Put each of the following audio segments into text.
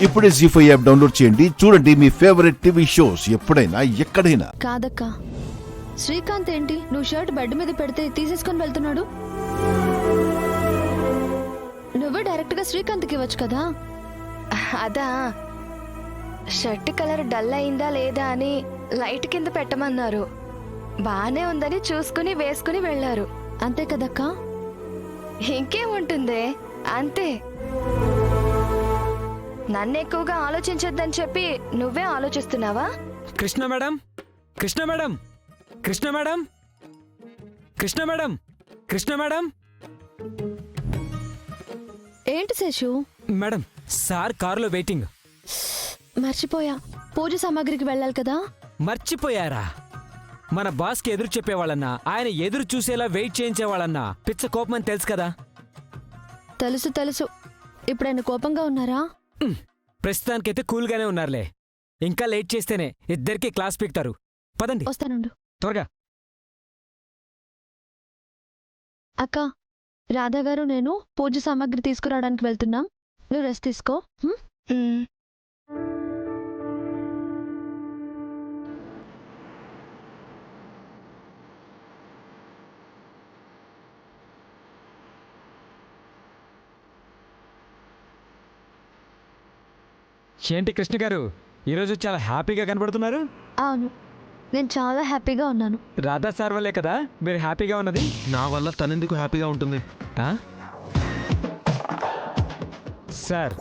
ఇప్పుడే జీ5 app download చేయండి. చూడండి మీ ఫేవరెట్ టీవీ షోస్ ఎప్పుడైనా ఎక్కడైనా. కాదక్క, శ్రీకాంత్ ఏంటి నువ్వు షర్ట్ బెడ్ మీద పెడితే తీసేసుకొని వెళ్తున్నాడు? నువ్వే డైరెక్ట్ గా శ్రీకాంత్కి ఇవ్వచ్చు కదా. అదా, షర్ట్ కలర్ డల్ అయిందా లేదా అని లైట్ కింద పెట్టమన్నారు. బానే ఉందని చూసుకుని వేసుకుని వెళ్లారు. అంతే కదక్కా. ఇంకేముంటుందే, అంతే. నన్ను ఎక్కువగా ఆలోచించొద్దని చెప్పి నువ్వే ఆలోచిస్తున్నావా? Krishna madam, Krishna madam, Krishna madam, Krishna madam, Krishna madam. ఏంటి శేషు? మేడం, సార్ కారులో వెయిటింగ్. మర్చిపోయా, పూజ సామాగ్రికి వెళ్ళాలి కదా. మర్చిపోయారా? మన బాస్కి ఎదురు చెప్పేవాళ్ళన్నా, ఆయన ఎదురు చూసేలా వెయిట్ చేయించేవాళ్ళన్నా పిచ్చ కోపం అని తెలుసు కదా. తెలుసు తెలుసు. ఇప్పుడైనా కోపంగా ఉన్నారా? ప్రస్తుతానికైతే కూల్గానే ఉన్నారులే. ఇంకా లేట్ చేస్తేనే ఇద్దరికి క్లాస్ పీకుతారు. పదండి. వస్తానుండు. త్వరగా. అక్క, రాధా గారు నేను పూజ సామాగ్రి తీసుకురావడానికి వెళ్తున్నాం. నువ్వు రెస్ట్ తీసుకో. ఉమ్. ఏంటి కృష్ణ గారు, ఈరోజు చాలా హ్యాపీగా కనబడుతున్నారు. అవును, నేను చాలా హ్యాపీగా ఉన్నాను. రాధా సార్ వల్లే కదా మీరు హ్యాపీగా ఉన్నది. నా వల్ల తనెందుకు హ్యాపీగా ఉంటుంది? ఆ? సార్,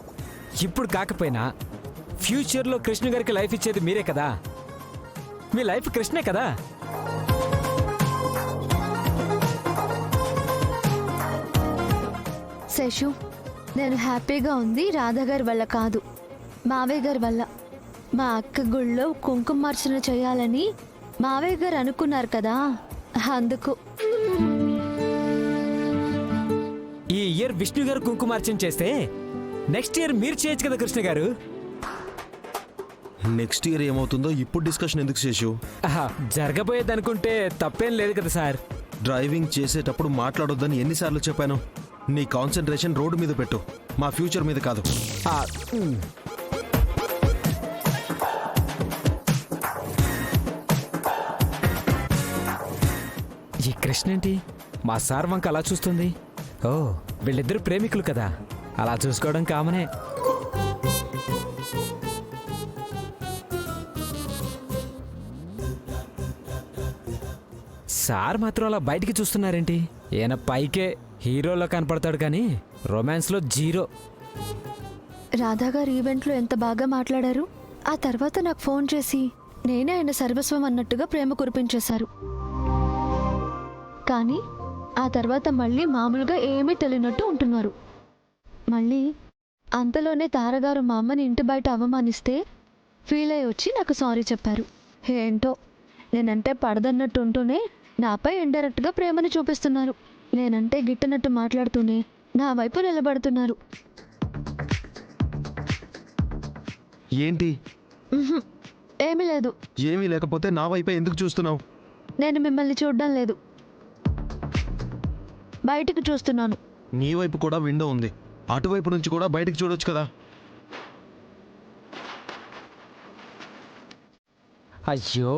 ఇప్పుడు కాకపోయినా ఫ్యూచర్లో కృష్ణ గారికి లైఫ్ ఇచ్చేది మీరే కదా. మీ లైఫ్ కృష్ణే కదా. శేషు, నేను హ్యాపీగా ఉంది రాధా గారి వల్ల కాదు, మావయ్య గారి వల్ల. మా అక్క గుళ్ళో కుంకుమార్చన చేయాలని మావయ్య గారు అనుకున్నారు కదా, అందుకు. ఈ ఇయర్ విష్ణు గారు కుంకుమార్చన చేస్తే నెక్స్ట్ ఇయర్ మీరు చేయొచ్చు కదా కృష్ణ గారు. నెక్స్ట్ ఇయర్ ఏమవుతుందో ఇప్పుడు డిస్కషన్ ఎందుకు శేషు? జరగబోయేది అనుకుంటే తప్పేం లేదు కదా సార్. డ్రైవింగ్ చేసేటప్పుడు మాట్లాడొద్దని ఎన్నిసార్లు చెప్పాను? నీ కాన్సన్ట్రేషన్ రోడ్డు మీద పెట్టు, మా ఫ్యూచర్ మీద కాదు. ఆ, ఉమ్. ఈ కృష్ణ ఏంటి మా సార్ వంక అలా చూస్తుంది? ఓ, వీళ్ళిద్దరు ప్రేమికులు కదా, అలా చూసుకోవడం కామనే. సార్ మాత్రం అలా బయటికి చూస్తున్నారేంటి? ఈయన పైకే హీరోలో కనపడతాడు కానీ రొమాన్స్లో జీరో. రాధా గారు ఈవెంట్లో ఎంత బాగా మాట్లాడారు. ఆ తర్వాత నాకు ఫోన్ చేసి నేనే ఆయన సర్వస్వం అన్నట్టుగా ప్రేమ కురిపించేశారు. కానీ ఆ తర్వాత మళ్ళీ మామూలుగా ఏమీ తెలియనట్టు ఉంటున్నారు. మళ్ళీ అంతలోనే తారగారు మా అమ్మని ఇంటి బయట అవమానిస్తే ఫీల్ అయ్యి వచ్చి నాకు సారీ చెప్పారు. ఏంటో, నేనంటే పడదన్నట్టు ఉంటూనే నాపై ఇండైరెక్ట్గా ప్రేమని చూపిస్తున్నారు. నేనంటే గిట్టనట్టు మాట్లాడుతూనే నా వైపు నిలబడుతున్నారు. ఏంటి? ఏమీ లేదు. ఏమీ లేకపోతే నా వైపే ఎందుకు చూస్తున్నావు? నేను మిమ్మల్ని చూడడం లేదు, బయటికి చూస్తున్నాను. నీ వైపు కూడా విండో ఉంది, అటువైపు నుంచి కూడా బయటికి చూడొచ్చు కదా. అయ్యో,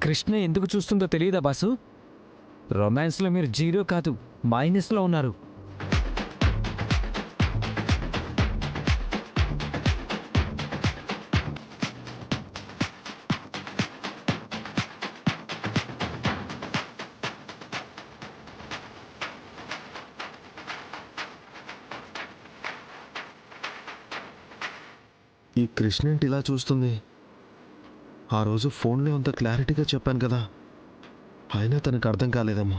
కృష్ణ ఎందుకు చూస్తుందో తెలియదా బాసు? రొమాన్స్లో మీరు జీరో కాదు, మైనస్లో ఉన్నారు. ఈ కృష్ణ ఏంటి ఇలా చూస్తుంది? ఆ రోజు ఫోన్లో అంత క్లారిటీగా చెప్పాను కదా, అయినా తనకు అర్థం కాలేదేమో.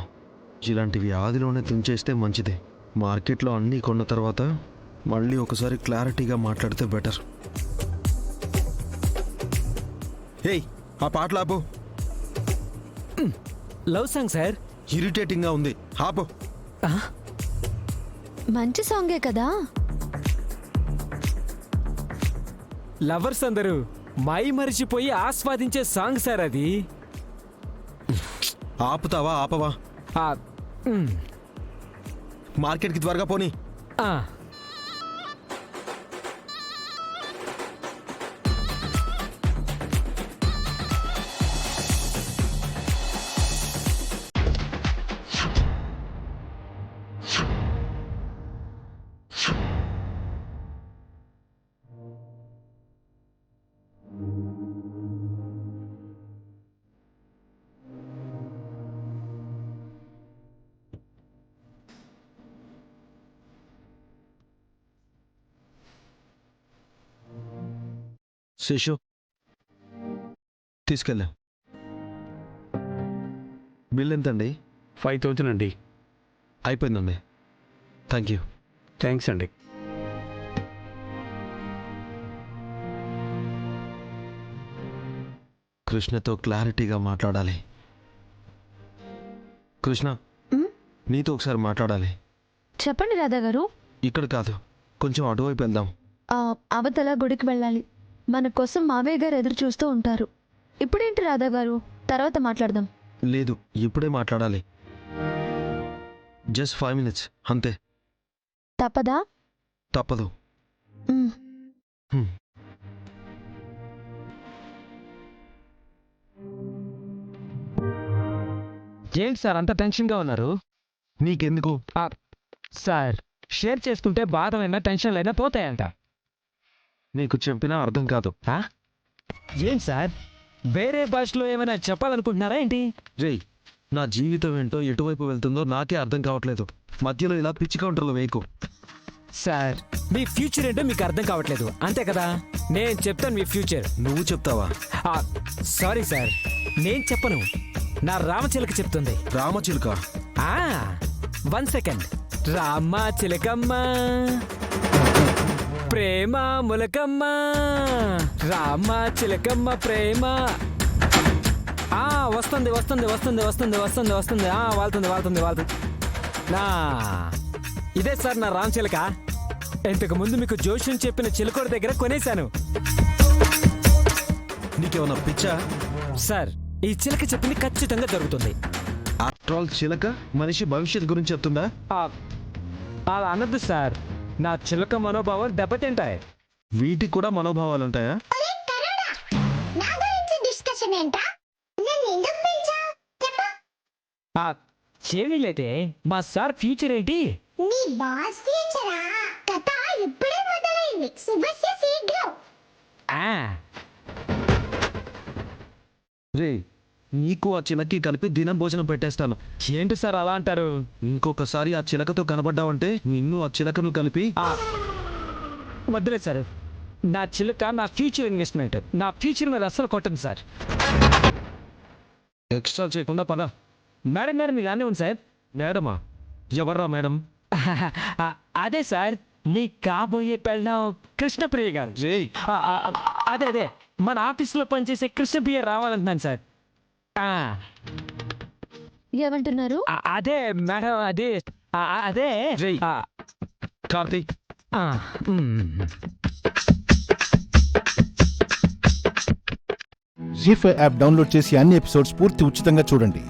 ఇలాంటివి ఆదిలోనే తుంచేస్తే మంచిదే. మార్కెట్లో అన్నీ కొన్న తర్వాత మళ్ళీ ఒకసారి క్లారిటీగా మాట్లాడితే బెటర్. ఏయ్, ఆ పాటలు ఆపు. Love song sir. ఇరిటేటింగ్గా ఉంది, ఆపు. మంచి సాంగే కదా. లవర్స్ అందరూ మై మరిచిపోయి ఆస్వాదించే సాంగ్ సార్ అది. ఆపుతావా ఆపవా? ఆ, ఉమ్. మార్కెట్కి త్వరగా పోనీ. ఆ. శేషు తీసుకెళ్ళా. బిల్ ఎంతండి? 5,000 అండి. అయిపోయిందండి. Thank you. థ్యాంక్స్ అండి. కృష్ణతో క్లారిటీగా మాట్లాడాలి. కృష్ణ, నీతో ఒకసారి మాట్లాడాలి. చెప్పండి రాధా గారు. ఇక్కడ కాదు, కొంచెం అటువైపు వెళ్దాం. అవతల గుడికి వెళ్ళాలి. మన కోసం మావయ్య గారు ఎదురు చూస్తూ ఉంటారు. ఇప్పుడేంటి రాధా గారు, తర్వాత మాట్లాడదాం. లేదు, ఇప్పుడే మాట్లాడాలి. జస్ట్ 5 minutes అంతే. తప్పదా? తప్పదు. మ్. హ్మ్. ఏంటి సార్ అంత టెన్షన్గా ఉన్నారు? నీకెందుకు? సార్ షేర్ చేసుకుంటే బాధమైనా టెన్షన్లైనా పోతాయంట. నీకు చెప్పినా అర్థం కాదు. ఏంటి సార్ వేరే భాషలో ఏమైనా చెప్పాలనుకుంటున్నారా ఏంటి? రేయ్, నా జీవితం ఏంటో ఎటువైపు వెళ్తుందో నాకే అర్థం కావట్లేదు. మధ్యలో ఇలా పిచ్చి కౌంటర్లు వేయకు. సార్ మీ ఫ్యూచర్ ఏంటో మీకు అర్థం కావట్లేదు అంతే కదా? నేను చెప్తాను మీ ఫ్యూచర్. నువ్వు చెప్తావా? సారీ సార్, నేను చెప్పను, నా రామచిలక చెప్తుంది. రామచిలుక? 1 సెకండ్. రామ చిలకమ్మ ప్రేమ ములకమ్మ, రామ చిలకమ్మ ప్రేమ. వస్తుంది వస్తుంది వస్తుంది వస్తుంది వస్తుంది వస్తుంది వాళ్తుంది వాళ్తుంది వాళ్తుంది. ఇదే సార్ నా రామ్ చిలక. ఇంతకు ముందు మీకు జోష్యం చెప్పిన చిలకోడి దగ్గర కొనేశాను. నీకేమన్నా పిచ్చా? సార్ ఈ చిలక చెప్పింది ఖచ్చితంగా జరుగుతుంది. ఆఫ్టర్ ఆల్ చిలక మనిషి భవిష్యత్ గురించి చెప్తుందా? అలా అనద్దు సార్, నా చిలక మనోభావాలు దెబ్బతింటాయి. వీటికి కూడా మనోభావాలు ఉంటాయా? చెవిలేదే మా సార్ ఫ్యూచర్ ఏంటి? నీ బాస్ ఫ్యూచరా? కథ ఇప్పుడే మొదలైంది. శుభస్య శీఘ్రం. రే, నీకు ఆ చిలకి కలిపి దినం భోజనం పెట్టేస్తాను. ఏంటి సార్ అలా అంటారు? ఇంకొకసారి ఆ చిలకతో కనబడ్డావంటే నిన్ను ఆ చిలకను కలిపి. వద్దులే సార్, నా చిలక నా ఫ్యూచర్ ఇన్వెస్ట్మెంట్. నా ఫ్యూచర్ మీద అస్సలు కొట్టండి సార్. ఎక్స్ట్రా చేయకుండా పద. మేడం గారు మీకు అన్నీ ఉంది సార్. మేడమా? ఎవర్రా మేడం? అదే సార్, నీ కాబోయే పెళ్ళం కృష్ణప్రియ గారు. రేయ్, అదే అదే మన ఆఫీస్లో పనిచేసే కృష్ణప్రియ రావాలంటున్నాను సార్. ఏమంటున్నారు? అదే మేడం, అదే అదే. రేయ్, కార్తీక్, జీ5 యాప్ డౌన్లోడ్ చేసి అన్ని ఎపిసోడ్స్ పూర్తి ఉచితంగా చూడండి.